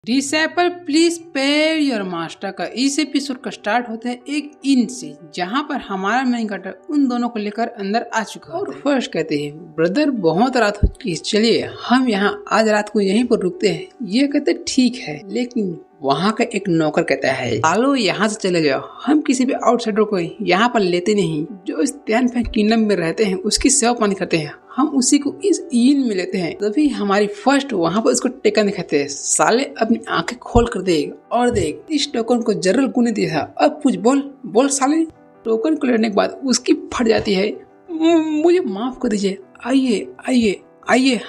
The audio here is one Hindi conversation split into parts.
Disable please pay your master का इस एपिसोड का स्टार्ट होता है एक इन से, जहाँ पर हमारा मेन कैरेक्टर उन दोनों को लेकर अंदर आ चुका है और फर्स्ट कहते हैं ब्रदर बहुत रात हो चुकी है, चलिए हम यहाँ आज रात को यहीं पर रुकते हैं। ये कहते ठीक है, लेकिन वहाँ का एक नौकर कहता है आलो यहाँ से चले जाओ, हम किसी भी आउटसाइडर को यहाँ पर लेते नहीं। जो इस त्यानफेंग किंगडम में रहते हैं उसकी सेवा पानी करते हैं, हम उसी को इस ईन में लेते हैं। तभी हमारी फर्स्ट वहाँ पर उसको टेकन दिखाते हैं। साले अपनी आंखें खोल कर देख और देख, इस टोकन को जनरल को ने दिया था, अब कुछ बोल साले। टोकन को लेने के बाद उसकी फट जाती है, मुझे माफ कर दीजिए, आइए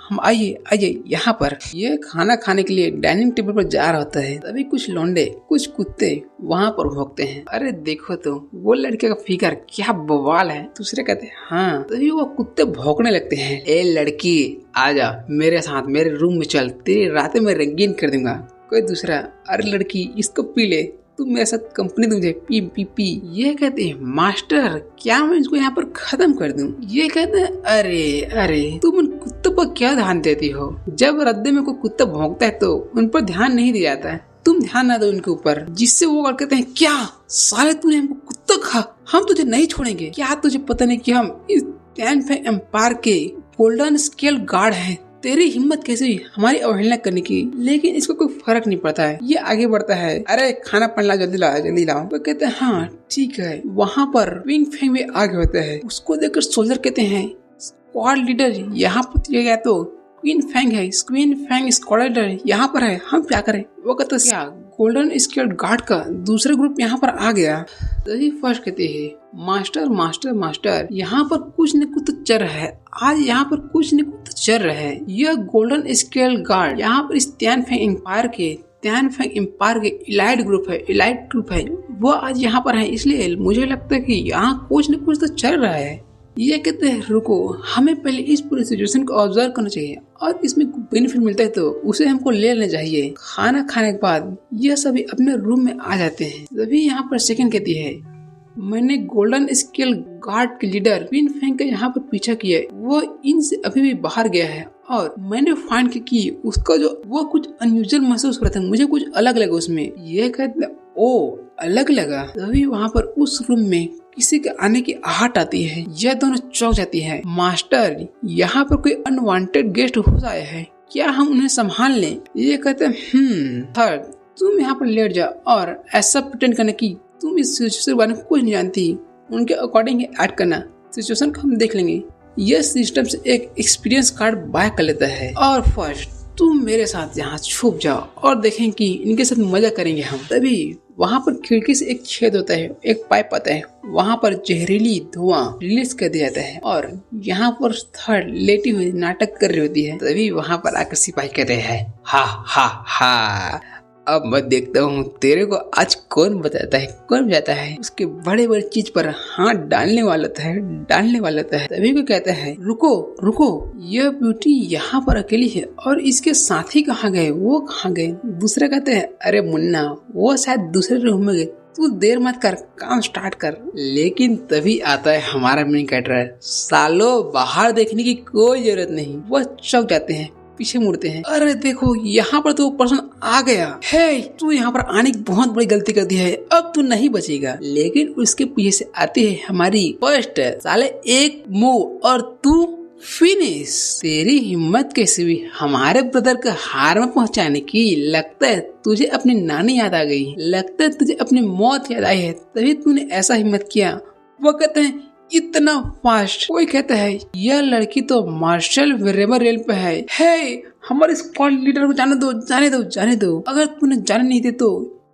हम आइए यहाँ पर। ये खाना खाने के लिए डाइनिंग टेबल पर जा रहा होता है। तभी कुछ लौंडे कुछ कुत्ते वहाँ पर भौंकते हैं। अरे देखो तो वो लड़के का फिगर क्या बवाल है। दूसरे कहते हैं हाँ। तभी वो कुत्ते भौंकने लगते हैं। ए लड़की आजा मेरे साथ, मेरे रूम में चल, तेरी रातें मैं रंगीन कर दूंगा। कोई दूसरा अरे लड़की इसको पी ले, तुम मेरे साथ कंपनी दूं, पी। ये कहते हैं मास्टर क्या मैं इसको यहाँ पर खत्म कर दूं। ये कहते हैं अरे तुम उन कुत्तों पर क्या ध्यान देती हो। जब रद्दे में कोई कुत्ता भौंकता है तो उन पर ध्यान नहीं दिया जाता है, तुम ध्यान ना दो उनके ऊपर। जिससे वो कहते हैं क्या साले तूने हमको कुत्ता खा, हम तुझे नहीं छोड़ेंगे। क्या तुझे पता नहीं कि हम इस त्यानफेंग एम्पायर के गोल्डन स्केल गार्ड हैं। तेरी हिम्मत कैसे हुई हमारी अवहेलना करने की। लेकिन इसको कोई फर्क नहीं पड़ता है। ये आगे बढ़ता है, अरे खाना पड़ना जल्दी लाओ। वो कहते हैं हाँ ठीक है। वहाँ पर विंग फेंग भी आगे होता है। उसको देखकर सोल्जर कहते हैं स्क्वाड लीडर यहाँ पर गया तो क्वीन फैंग स्क्वाड लीडर यहाँ पर है, हम क्या करें। वो कहते हैं क्या गोल्डन स्केल गार्ड का दूसरा ग्रुप यहाँ पर आ गया। तभी फर्स्ट कहते हैं मास्टर यहाँ पर कुछ न कुछ चल रहा है, आज यहाँ पर कुछ न कुछ चल रहा है। यह गोल्डन स्केल गार्ड यहाँ पर इस त्यानफेंग एम्पायर के इलाइट ग्रुप है, वो आज यहाँ पर है। इसलिए मुझे लगता है कि यहाँ कुछ न कुछ तो चल रहा है। ये कहते हैं रुको, हमें पहले इस पूरी सिचुएशन को ऑब्जर्व करना चाहिए और इसमें बेनिफिट मिलता है तो उसे हमको ले लेना चाहिए। खाना खाने के बाद यह सभी अपने रूम में आ जाते हैं। तभी यहाँ पर सेकंड कहती है मैंने गोल्डन स्केल गार्ड के लीडर क्वीन फैंग का यहाँ पर पीछा किया है, वो इनसे अभी भी बाहर गया है और मैंने फाइंड की उसका जो वो कुछ अनयूजुअल महसूस हो रहा था, मुझे कुछ अलग लगा उसमें। ये कहते ओ अलग लगा। तभी वहाँ पर उस रूम में किसी के आने की आहट आती है। यह दोनों चौंक जाती है। मास्टर यहाँ पर कोई अनवांटेड गेस्ट हो आया है, क्या हम उन्हें संभाल लें। ये कहते थर्ड तुम यहाँ पर लेट जाओ और ऐसा प्रिटेंड करना कि तुम इस सिचुएशन के बारे में कुछ नहीं जानती, उनके अकॉर्डिंग ऐड करना, सिचुएशन को हम देख लेंगे। यह सिस्टम से एक एक्सपीरियंस कार्ड बाय कर लेता है और फर्स्ट तुम मेरे साथ यहाँ छुप जाओ और देखें कि इनके साथ मजा करेंगे हम। तभी वहाँ पर खिड़की से एक छेद होता है, एक पाइप आता है, वहाँ पर जहरीली धुआं रिलीज कर दिया जाता है और यहाँ पर थर्ड लेटी हुई नाटक कर रही होती है। तभी वहाँ पर आकर सिपाही कहते हैं हा अब मैं देखता हूँ तेरे को आज कौन बचाता है। उसके बड़े बड़े चीज पर हाथ डालने वाला है। तभी को कहता है रुको यह ब्यूटी यहाँ पर अकेली है और इसके साथी कहाँ गए, वो कहाँ गए। दूसरे कहते हैं अरे मुन्ना वो शायद दूसरे रूम में गए, तू देर मत कर, काम स्टार्ट कर। लेकिन तभी आता है हमारा मेन कैरेक्टर। सालो बाहर देखने की कोई जरूरत नहीं। वो चौंक जाते हैं, पीछे मुड़ते हैं। अरे देखो यहाँ पर तो पर्सन आ गया है, तू यहाँ पर आने की बहुत बड़ी गलती कर दी है, अब तू नहीं बचेगा। लेकिन उसके पीछे से आती है हमारी फर्स्ट। साले एक मूव और तू फिनिश। तेरी हिम्मत कैसे हुई हमारे ब्रदर को हार में पहुंचाने की। लगता है तुझे अपनी नानी याद आ गई, लगता है तुझे अपनी मौत याद आई है, तभी तूने ऐसा हिम्मत किया। वो कहते हैं इतना फास्ट। कोई कहता है यह लड़की तो मार्शल वेरेवर रेल पे है, हमारे स्क्वाड लीडर को जाने दो। अगर तूने जाने नहीं दे तो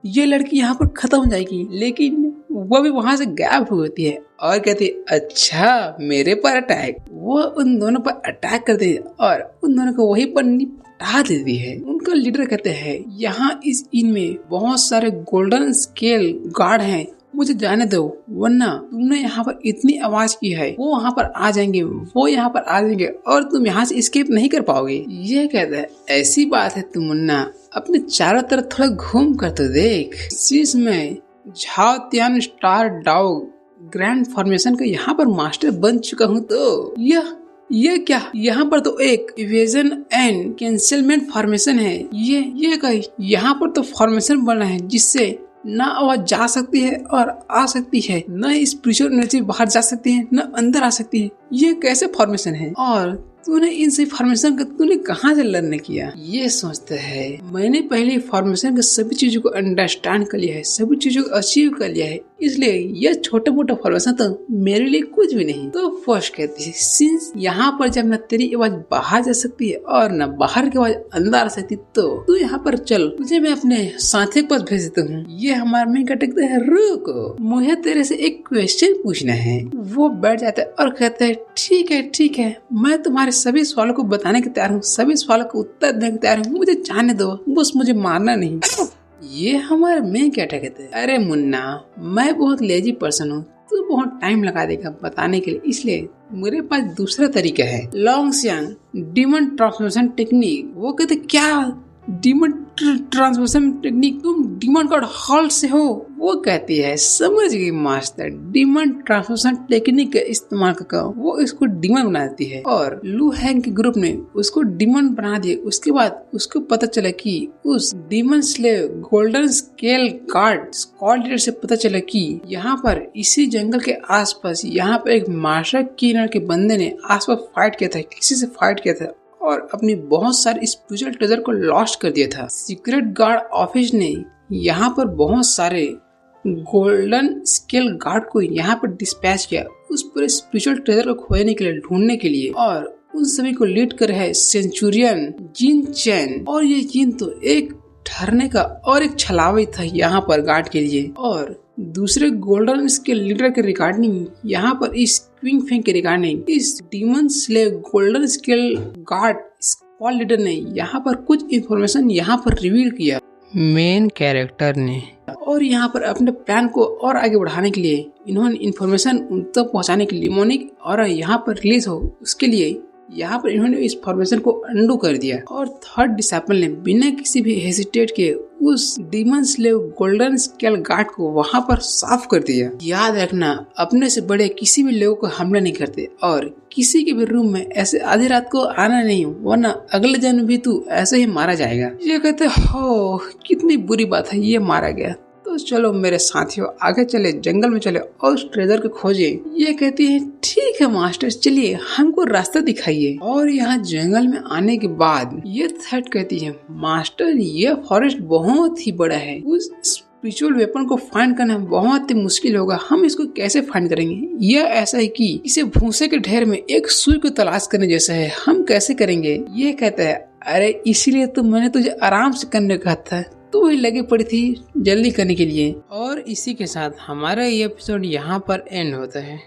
ये लड़की यहाँ पर खत्म हो जाएगी। लेकिन वो भी वहाँ से गायब हो जाती है और कहती है अच्छा मेरे पर अटैक। वो उन दोनों पर अटैक करते हैं और उन दोनों को वहीं पर निपटा देती है। उनका लीडर कहते हैं यहाँ इस इन में बहुत सारे गोल्डन स्केल गार्ड हैं, मुझे जाने दो, वरना तुमने यहाँ पर इतनी आवाज की है वो यहाँ पर आ जाएंगे और तुम यहाँ से एस्केप नहीं कर पाओगे। ये कहता है ऐसी बात है तुम मुन्ना अपने चारों तरफ थोड़ा घूम कर तो देख। शीश में झाओ त्यान स्टार डाओ ग्रैंड फॉर्मेशन का यहाँ पर मास्टर बन चुका हूँ, तो यह ये क्या? यहाँ पर तो एक इवेजन एंड कैंसिलमेंट फॉर्मेशन है। ये कहीं यहाँ पर तो फॉर्मेशन बना है जिससे न आवाज जा सकती है और आ सकती है, न स्पिरिचुअल एनर्जी बाहर जा सकती है, न अंदर आ सकती है। ये कैसे फॉर्मेशन है? और तूने इन सभी फॉर्मेशन का तूने कहाँ से लर्न किया? ये सोचते है मैंने पहले फॉर्मेशन के सभी चीजों को अंडरस्टैंड कर लिया है, सभी चीजों को अचीव कर लिया है, इसलिए ये छोटे मोटे फॉर्मेशन तो मेरे लिए कुछ भी नहीं। तो फर्स्ट कहती है सिंस यहाँ पर जब न तेरी आवाज बाहर जा सकती है और न बाहर की आवाज अंदर आ सकती, तो तू यहाँ पर चल, तुझे मैं अपने साथी के पास भेज देता हूँ। ये हमारे में कहते है रुक, मुझे तेरे से एक क्वेश्चन पूछना है। वो बैठ जाता है और कहते है ठीक है, मैं तुम्हारे सभी सवालों को बताने के तैयार हूँ, सभी सवालों को उत्तर देने के तैयार हूँ, मुझे जाने दो, बस मुझे मारना नहीं। ये हमारे में क्या कहते हैं, अरे मुन्ना मैं बहुत लेजी पर्सन हूँ, तू बहुत टाइम लगा देगा बताने के लिए, इसलिए मेरे पास दूसरा तरीका है, लॉन्गसियांग डीमन ट्रांसफॉर्मेशन टेक्निक। वो कहते क्या डीमन ट्रांसफॉर्मेशन टेक्निक? तुम डीमन गॉड हॉल से हो? वो कहती है समझ गई मास्टर, डीमन ट्रांसफॉर्मेशन टेक्निक का इस्तेमाल करके वो इसको डीमन बना देती है और लू हैंग के ग्रुप ने उसको डीमन बना दिया। उसके बाद उसको पता चला कि उस demon slave golden scale guard squad leader से पता चला कि यहाँ पर इसी जंगल के आसपास यहाँ पर एक मार्शल कीनर के बंदे ने आसपास फाइट किया था, किसी से फाइट किया था और अपनी बहुत सारे स्पिरिचुअल ट्रेजर को लॉस्ट कर दिया था। सीक्रेट गार्ड ऑफिस ने यहाँ पर बहुत सारे गोल्डन स्केल गार्ड को यहाँ पर डिस्पैच किया उस पूरे स्पिरिचुअल ट्रेजर को खोजने के लिए, ढूंढने के लिए, और उन सभी को लीड कर है सेंचुरियन जिन चैन। और ये जिन तो एक ठहरने का और एक छलावा था यहाँ पर गार्ड के लिए। और दूसरे गोल्डन स्केल लीडर के रिगार्डिंग यहाँ पर इस क्विंग फेंग के रिगार्डिंग इस demon slave golden scale guard squad leader ने यहाँ पर कुछ इंफॉर्मेशन यहाँ पर रिवील किया मेन कैरेक्टर ने। और यहाँ पर अपने प्लान को और आगे बढ़ाने के लिए इन्होंने इंफॉर्मेशन उन तक पहुँचाने के लिए मोनिक और यहाँ पर रिलीज हो उसके लिए यहाँ पर इन्होंने इस फॉर्मेशन को अंडू कर दिया। और थर्ड डिसाइपल ने बिना किसी भी हेजिटेट के उस demon slave golden scale guard को वहाँ पर साफ कर दिया। याद रखना अपने से बड़े किसी भी लोगों को हमला नहीं करते और किसी के भी रूम में ऐसे आधी रात को आना नहीं, वरना अगले जन्म भी तू ऐसे ही मारा जाएगा। ये कहते हो कितनी बुरी बात है, ये मारा गया। तो चलो मेरे साथियों आगे चले, जंगल में चले और उस ट्रेजर को खोजे। ये कहती है ठीक है मास्टर, चलिए हमको रास्ता दिखाइए। और यहाँ जंगल में आने के बाद ये थर्ड कहती है मास्टर ये फॉरेस्ट बहुत ही बड़ा है, उस स्पिरिचुअल वेपन को फाइंड करना बहुत ही मुश्किल होगा, हम इसको कैसे फाइंड करेंगे? यह ऐसा है कि इसे भूसे के ढेर में एक सुई को तलाश करने जैसा है, हम कैसे करेंगे? ये कहता है अरे इसीलिए तो मैंने तुझे आराम से करने कहा था, तो वही लगी पड़ी थी जल्दी करने के लिए। और इसी के साथ हमारा ये एपिसोड यहाँ पर एंड होता है।